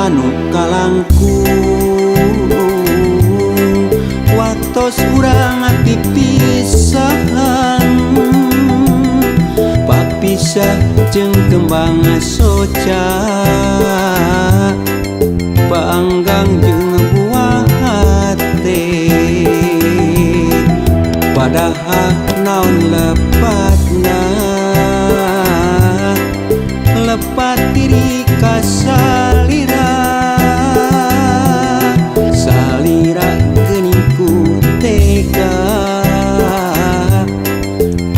anu kalangkung waktos urang pipisahan papisah jeung kembang soca paanggang jeung buah hate padahal naon lepatna lepat diri ka salira salira geningku tega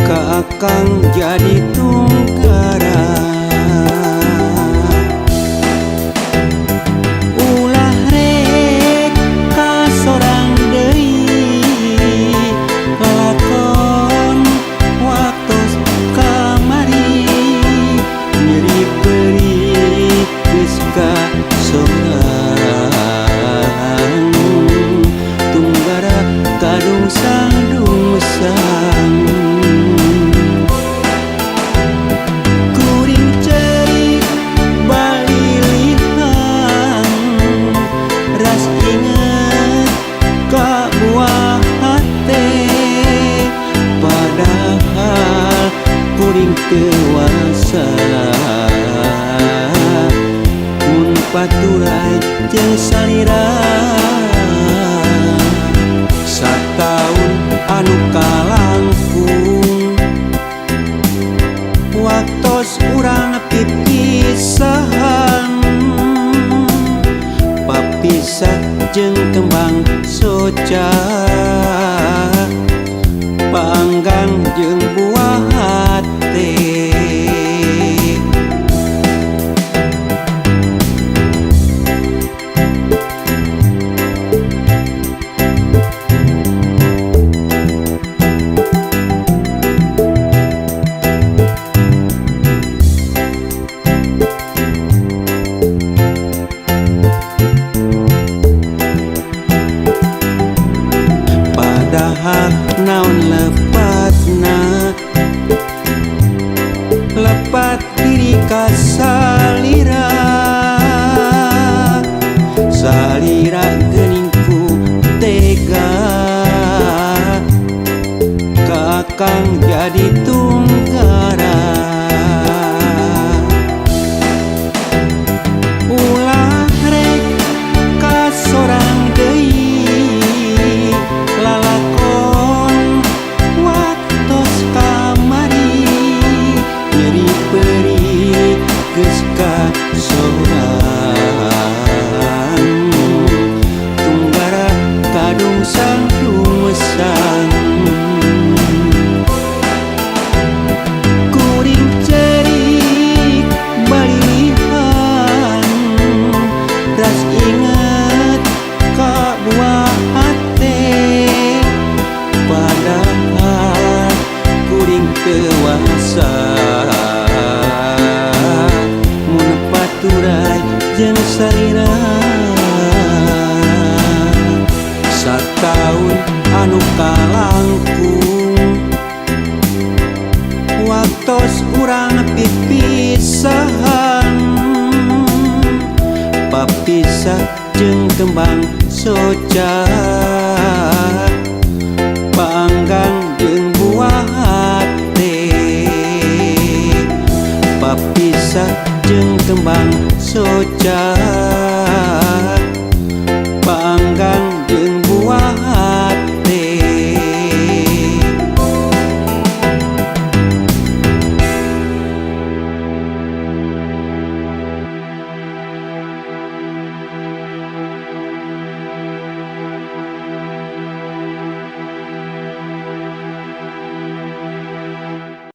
ka akang jadi tunggara ulah rek ka sorang deui lakon waktos kamari nyeri perih geus ka sorang tunggara kadungsang-dungsang kuring cerik balilihan ras inget ka buah hate padahal kuring dewasa mun paturai jeung salira sataun anu kalangkung waktos urang pipisahan papisah jeung kembang soca paanggang jeung buah hate padahal naon lepatna lepat diri ka salira salira geningku tega ka akang jadi tunggara ulah rek ka sorang deui lalakon waktos kamari nyeri perih geus ka sorang tunggara kadungsang-dungsang kuring cerik balilihan ras inget ka buah hate padahal kuring dewasa mun paturai jeung salira sataun anu kalangkung waktos urang pipisahan papisah jeung kembang soca paanggang jeung buah hate papisah jeung kembang